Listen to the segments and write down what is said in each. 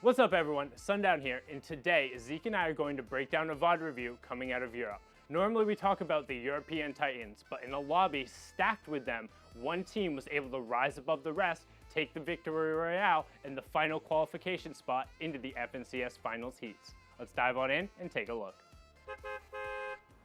What's up everyone, Sundown here, and today Zeke and I are going to break down a VoD review coming out of Europe. Normally we talk about the European Titans, but in a lobby stacked with them, one team was able to rise above the rest, take the Victory Royale, and the final qualification spot into the FNCS Finals heats. Let's dive on in and take a look.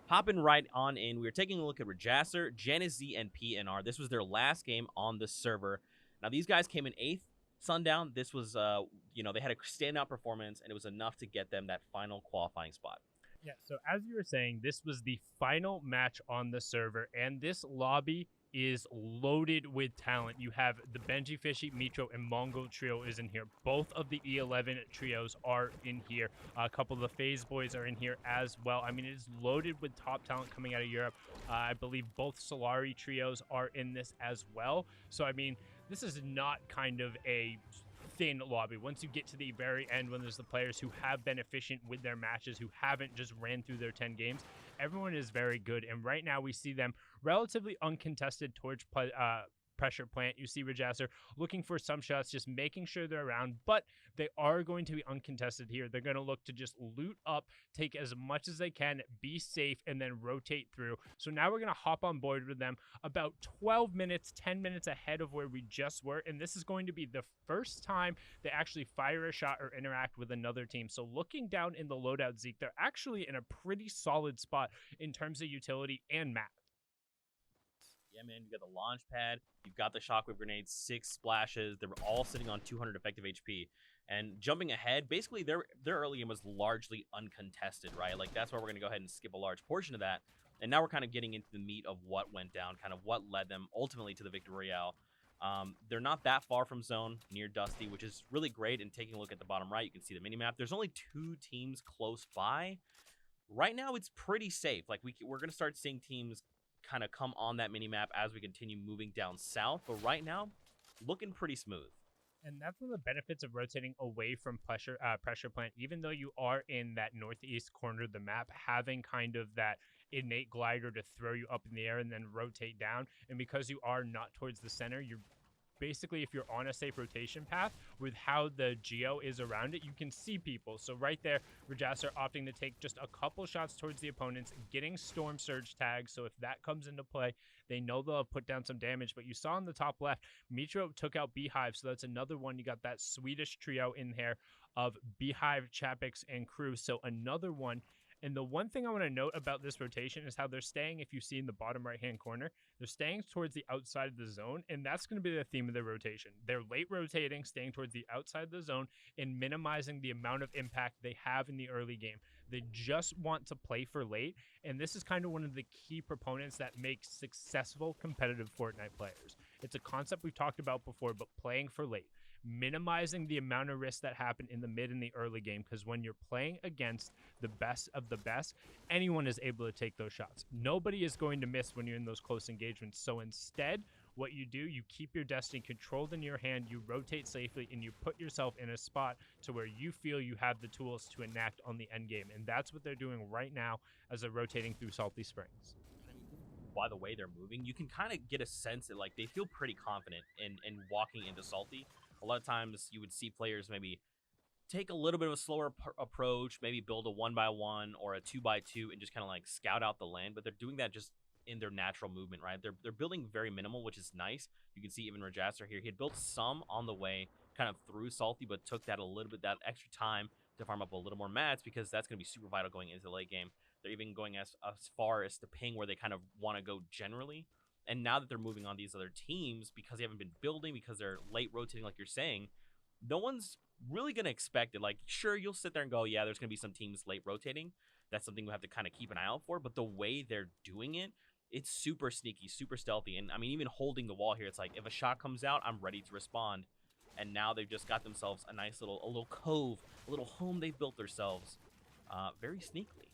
Hopping right on in, we were taking a look at Rajasser, Janice, and PNR. This was their last game on the server. Now these guys came in 8th. Sundown, this was, they had a standout performance, and it was enough to get them that final qualifying spot. Yeah, so as you were saying, this was the final match on the server, and this lobby is loaded with talent. You have the Benji Fishy, Mitro, and Mongo trio is in here. Both of the E11 trios are in here. A couple of the FaZe boys are in here as well. I mean, it is loaded with top talent coming out of Europe. I believe both Solari trios are in this as well. So, I mean, this is not kind of a thin lobby. Once you get to the very end, when there's the players who have been efficient with their matches, who haven't just ran through their 10 games, everyone is very good. And right now we see them relatively uncontested towards pressure plant. You see Rajasser looking for some shots, just making sure they're around, but they are going to be uncontested here. They're going to look to just loot up, take as much as they can, be safe, and then rotate through. So now we're going to hop on board with them about 12 minutes, 10 minutes ahead of where we just were, and this is going to be the first time they actually fire a shot or interact with another team. So looking down in the loadout, Zeke, they're actually in a pretty solid spot in terms of utility and map. Yeah, man, you got the launch pad, you've got the shockwave grenades, 6 splashes. They were all sitting on 200 effective HP. And jumping ahead, basically their early game was largely uncontested, right? Like, that's why we're going to go ahead and skip a large portion of that. And now we're kind of getting into the meat of what went down, kind of what led them ultimately to the Victory Royale. They're not that far from zone, near Dusty, which is really great. And taking a look at the bottom right, you can see the minimap. There's only 2 teams close by. Right now, it's pretty safe. Like, we're going to start seeing teams kind of come on that minimap as we continue moving down south, but right now looking pretty smooth. And that's one of the benefits of rotating away from pressure plant. Even though you are in that northeast corner of the map, having kind of that innate glider to throw you up in the air and then rotate down, and because you are not towards the center, you're basically, if you're on a safe rotation path with how the geo is around it, you can see people. So right there, Rajasser opting to take just a couple shots towards the opponents, getting Storm Surge tags. So if that comes into play, they know they'll have put down some damage. But you saw on the top left, Mitro took out Beehive. So that's another one. You got that Swedish trio in here of Beehive, Chapix, and Crew. So another one. And the one thing I want to note about this rotation is how they're staying, if you see in the bottom right-hand corner, they're staying towards the outside of the zone, and that's going to be the theme of their rotation. They're late rotating, staying towards the outside of the zone, and minimizing the amount of impact they have in the early game. They just want to play for late, and this is kind of one of the key proponents that makes successful competitive Fortnite players. It's a concept we've talked about before, but playing for late. Minimizing the amount of risks that happen in the mid and the early game, because when you're playing against the best of the best, anyone is able to take those shots. Nobody is going to miss when you're in those close engagements. So instead, what you do, you keep your destiny controlled in your hand, you rotate safely, and you put yourself in a spot to where you feel you have the tools to enact on the end game. And that's what they're doing right now as they're rotating through Salty Springs. By the way they're moving, you can kind of get a sense that, like, they feel pretty confident in walking into Salty. A lot of times you would see players maybe take a little bit of a slower approach, maybe build a 1x1 or a 2x2 and just kind of like scout out the land, but they're doing that just in their natural movement, right? They're building very minimal, which is nice. You can see even Rajasser here, he had built some on the way kind of through Salty, but took that a little bit, that extra time to farm up a little more mats, because that's going to be super vital going into the late game. They're even going as far as to ping where they kind of want to go generally. And now that they're moving on these other teams, because they haven't been building, because they're late rotating, like you're saying, no one's really going to expect it. Like, sure, you'll sit there and go, yeah, there's going to be some teams late rotating. That's something we have to kind of keep an eye out for. But the way they're doing it, it's super sneaky, super stealthy. And I mean, even holding the wall here, it's like, if a shot comes out, I'm ready to respond. And now they've just got themselves a nice little cove, a little home they've built themselves very sneakily.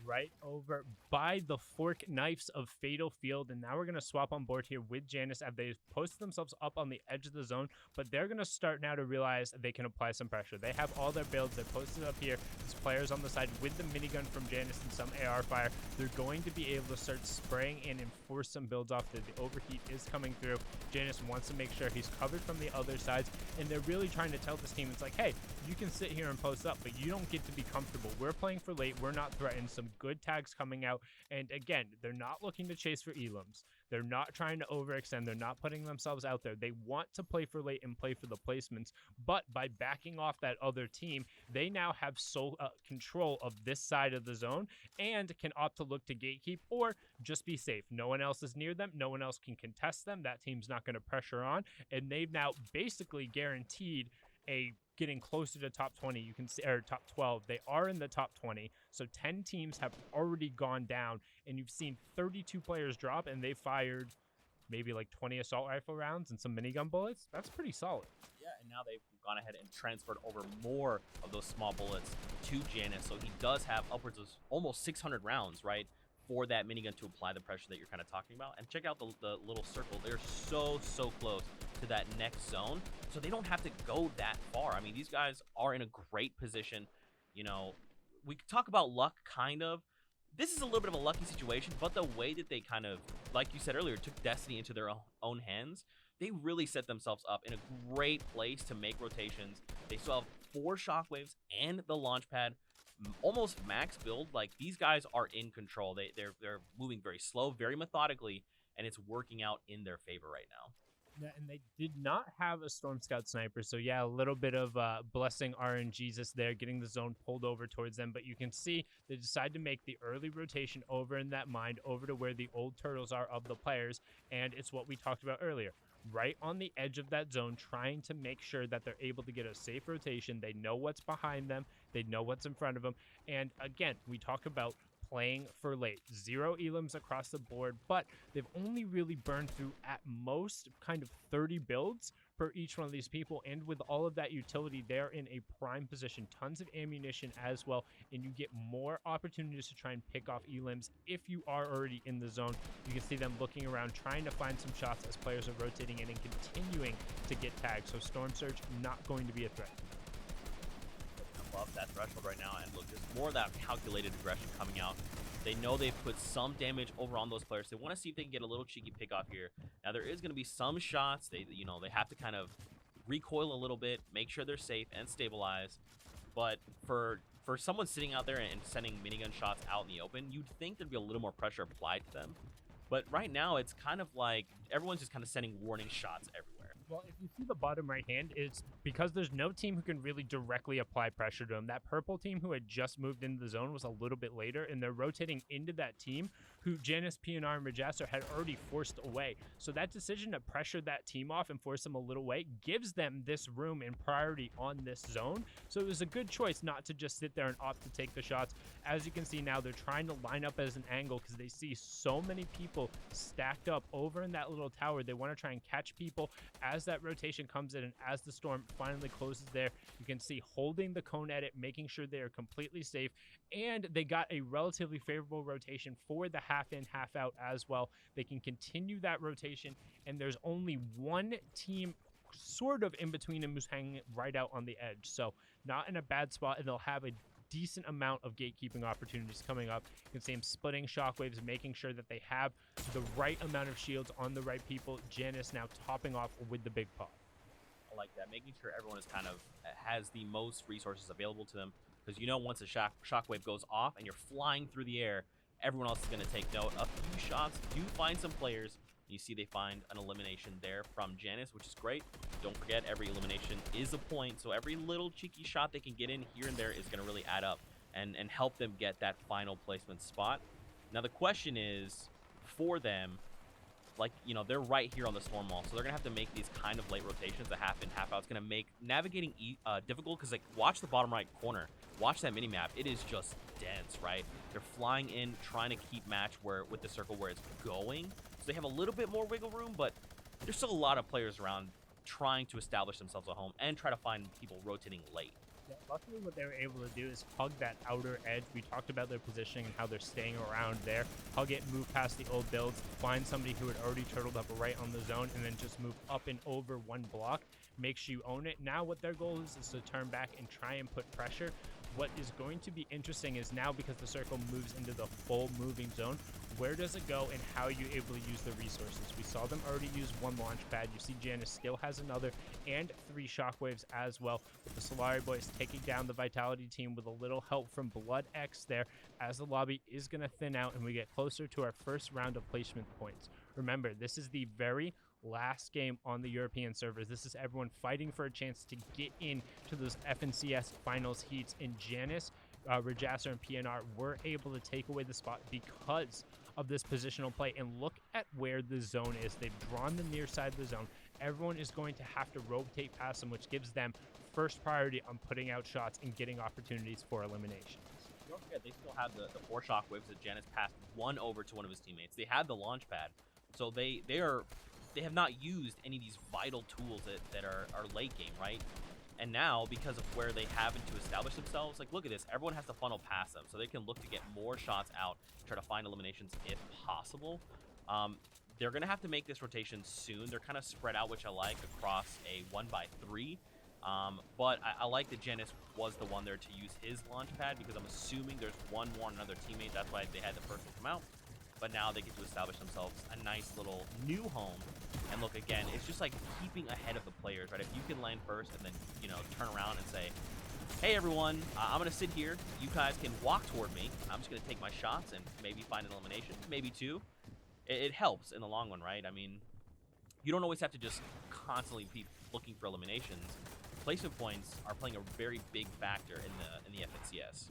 right over by the fork knives of Fatal Field. And now we're going to swap on board here with Janus as they posted themselves up on the edge of the zone. But they're going to start now to realize they can apply some pressure. They have all their builds. They're posted up here. There's players on the side with the minigun from Janus and some AR fire. They're going to be able to start spraying in and force some builds off. The overheat is coming through. Janus wants to make sure he's covered from the other sides. And they're really trying to tell this team, it's like, hey, you can sit here and post up, but you don't get to be comfortable. We're playing for late. We're not threatened. Some good tags coming out. And again, they're not looking to chase for elims. They're not trying to overextend. They're not putting themselves out there. They want to play for late and play for the placements. But by backing off that other team, they now have sole control of this side of the zone and can opt to look to gatekeep or just be safe. No one else is near them. No one else can contest them. That team's not going to pressure on. And they've now basically guaranteed a getting closer to top 20, you can see, or top 12. They are in the top 20. So 10 teams have already gone down, and you've seen 32 players drop, and they fired maybe like 20 assault rifle rounds and some minigun bullets. That's pretty solid. Yeah, and now they've gone ahead and transferred over more of those small bullets to Janus. So he does have upwards of almost 600 rounds, right, for that minigun to apply the pressure that you're kind of talking about. And check out the little circle. They're so close to that next zone, so they don't have to go that far. I mean, these guys are in a great position. You know, we could talk about luck, kind of. This is a little bit of a lucky situation, but the way that they kind of, like you said earlier, took destiny into their own hands, they really set themselves up in a great place to make rotations. They still have 4 shockwaves and the launch pad, almost max build. Like, these guys are in control. They're moving very slow, very methodically, and it's working out in their favor right now. Yeah, and they did not have a Storm Scout sniper, so yeah, a little bit of blessing RNGesus there, getting the zone pulled over towards them. But you can see they decide to make the early rotation over in that mine, over to where the old turtles are of the players, and it's what we talked about earlier. Right on the edge of that zone, trying to make sure that they're able to get a safe rotation. They know what's behind them. They know what's in front of them. And again, we talk about playing for late. 0 elims across the board, but they've only really burned through at most kind of 30 builds per each one of these people. And with all of that utility, they're in a prime position. Tons of ammunition as well, and you get more opportunities to try and pick off elims if you are already in the zone. You can see them looking around, trying to find some shots as players are rotating in and continuing to get tagged. So Storm Surge not going to be a threat. Above that threshold right now, and look, there's more of that calculated aggression coming out. They know they've put some damage over on those players. They want to see if they can get a little cheeky pick off here. Now there is going to be some shots. They have to kind of recoil a little bit, make sure they're safe and stabilized. But for someone sitting out there and sending minigun shots out in the open, you'd think there'd be a little more pressure applied to them. But right now, it's kind of like everyone's just kind of sending warning shots everywhere. Well, if you see the bottom right hand, it's because there's no team who can really directly apply pressure to them. That purple team who had just moved into the zone was a little bit later, and they're rotating into that team who Janus, PNR, and Majaster had already forced away. So that decision to pressure that team off and force them a little away gives them this room and priority on this zone. So it was a good choice not to just sit there and opt to take the shots. As you can see now, they're trying to line up as an angle because they see so many people stacked up over in that little tower. They want to try and catch people as that rotation comes in, and as the storm finally closes there, you can see holding the cone at it, making sure they are completely safe, and they got a relatively favorable rotation for the half in, half out as well. They can continue that rotation, and there's only one team sort of in between them who's hanging right out on the edge, so not in a bad spot, and they'll have a decent amount of gatekeeping opportunities coming up. You can see him splitting shockwaves, making sure that they have the right amount of shields on the right people. Janus now topping off with the big pot. I like that, making sure everyone is kind of has the most resources available to them, because once a shockwave goes off and you're flying through the air, everyone else is going to take note. A few shots do find some players. You see they find an elimination there from Janus, which is great. Don't forget, every elimination is a point, so every little cheeky shot they can get in here and there is going to really add up and help them get that final placement spot. Now the question is, for them, they're right here on the storm wall, so they're going to have to make these kind of late rotations, the half in, half out. It's going to make navigating difficult, because watch the bottom right corner. Watch that mini-map. It is just dense, right? They're flying in, trying to keep match with the circle where it's going. So they have a little bit more wiggle room, but there's still a lot of players around trying to establish themselves at home and try to find people rotating late. Yeah, luckily what they were able to do is hug that outer edge. We talked about their positioning and how they're staying around there. Hug it, move past the old builds, find somebody who had already turtled up right on the zone, and then just move up and over one block. Make sure you own it. Now what their goal is to turn back and try and put pressure. What is going to be interesting is now, because the circle moves into the full moving zone, where does it go and how are you able to use the resources? We saw them already use one launch pad. You see Janus still has another and 3 shockwaves as well, with the Solari boys taking down the Vitality team with a little help from Blood X there, as the lobby is going to thin out and we get closer to our first round of placement points. Remember, this is the very last game on the European servers. This is everyone fighting for a chance to get in to those FNCS finals heats, and Janus, Rajasser, and PNR were able to take away the spot because of this positional play. And look at where the zone is. They've drawn the near side of the zone. Everyone is going to have to rotate past them, which gives them first priority on putting out shots and getting opportunities for eliminations. Don't forget, they still have the 4 shockwaves that Janus passed one over to one of his teammates. They had the launch pad, so they have not used any of these vital tools that are late game, right? And now, because of where they happen to establish themselves, like, look at this. Everyone has to funnel past them, so they can look to get more shots out, try to find eliminations if possible. They're going to have to make this rotation soon. They're kind of spread out, which I like, across a 1x3. But I like that Janus was the one there to use his launch pad, because I'm assuming there's one more on another teammate. That's why they had the first one come out. But now they get to establish themselves a nice little new home. And look, again, it's just like keeping ahead of the players, right? If you can land first and then, you know, turn around and say, hey, everyone, I'm going to sit here. You guys can walk toward me. I'm just going to take my shots and maybe find an elimination, maybe 2. It helps in the long run, right? I mean, you don't always have to just constantly be looking for eliminations. Placement points are playing a very big factor in the FNCS.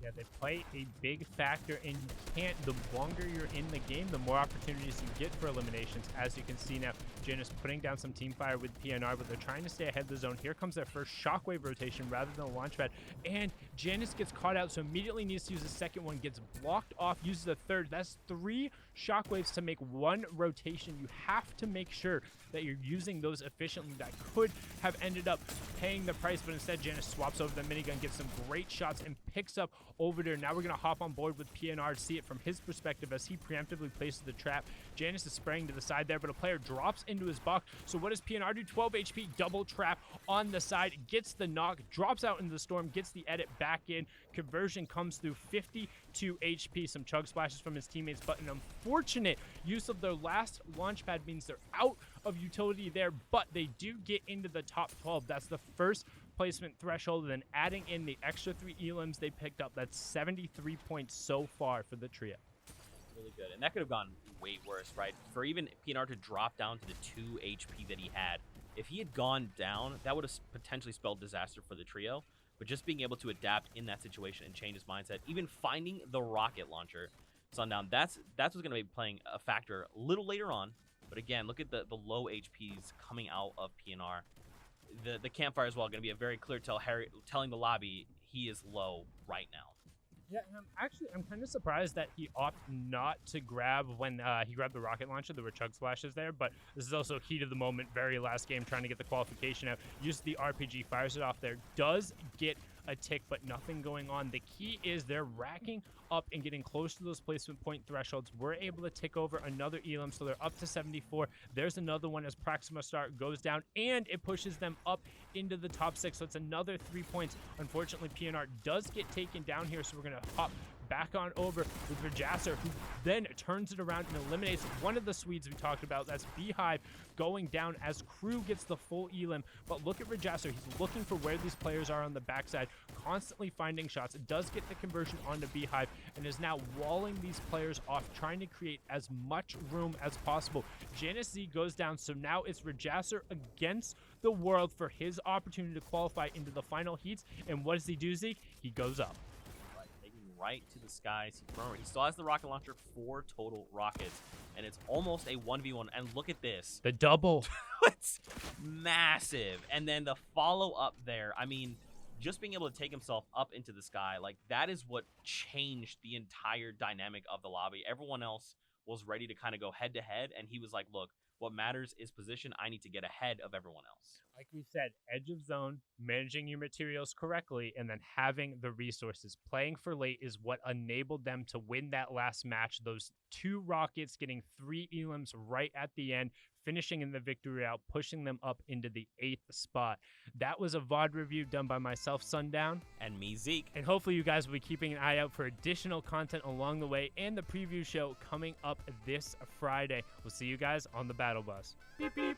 Yeah, they play a big factor, and you can't, the longer you're in the game, the more opportunities you get for eliminations. As you can see now, Janus putting down some team fire with PNR, but they're trying to stay ahead of the zone. Here comes their first shockwave rotation rather than a launch pad, and Janus gets caught out, so immediately needs to use the second one, gets blocked off, uses the third. That's 3 shockwaves to make 1 rotation. You have to make sure that you're using those efficiently. That could have ended up paying the price, but instead Janus swaps over the minigun, gets some great shots, and picks up over there. Now we're going to hop on board with PNR to see it from his perspective as he preemptively places the trap. Janus is spraying to the side there, but a player drops into his box. So what does PNR do? 12 HP, double trap on the side, gets the knock, drops out into the storm, gets the edit back in. Conversion comes through, 52 HP, some chug splashes from his teammates, but an unfortunate use of their last launch pad means they're out of utility there, but they do get into the top 12. That's the first placement threshold, and then adding in the extra 3 elims they picked up, that's 73 points so far for the trio. Really good, and that could have gone way worse, right? For even PNR to drop down to the 2 HP that he had, if he had gone down, that would have potentially spelled disaster for the trio. But just being able to adapt in that situation and change his mindset, even finding the rocket launcher, Sundown, that's what's going to be playing a factor a little later on. But again, look at the low HPs coming out of PNR. The campfire as well going to be a very clear tell, telling the lobby he is low right now. Yeah, and I'm kind of surprised that he opted not to grab when he grabbed the rocket launcher. There were chug splashes there, but this is also heat of the moment, very last game, trying to get the qualification out. Uses the RPG, fires it off there, does get a tick, but nothing going on. The key is they're racking up and getting close to those placement point thresholds. We're able to tick over another elim, so they're up to 74. There's another one as Proxima Star goes down, and it pushes them up into the top 6, so it's another 3 points. Unfortunately, PNR does get taken down here, so we're going to hop back on over with Rajasser, who then turns it around and eliminates one of the Swedes we talked about. That's Beehive going down as Crew gets the full elim. But look at Rajasser. He's looking for where these players are on the backside, constantly finding shots. It does get the conversion onto Beehive and is now walling these players off, trying to create as much room as possible. Janus Z goes down, so now it's Rajasser against the world for his opportunity to qualify into the final heats. And what does he do, Zeke? He goes up. Right to the skies. Remember, he still has the rocket launcher, 4 total rockets, and it's almost a 1v1. And look at this. The double. It's massive. And then the follow-up there, I mean, just being able to take himself up into the sky, like, that is what changed the entire dynamic of the lobby. Everyone else was ready to kind of go head-to-head, and he was like, look, What matters is position. I need to get ahead of everyone else. Like we said, edge of zone, managing your materials correctly, and then having the resources. Playing for late is what enabled them to win that last match. Those 2 rockets getting 3 elims right at the end, finishing in the victory out, pushing them up into the 8th spot. That was a VoD review done by myself, Sundown. And me, Zeke. And hopefully you guys will be keeping an eye out for additional content along the way and the preview show coming up this Friday. We'll see you guys on the Battle Bus. Beep, beep.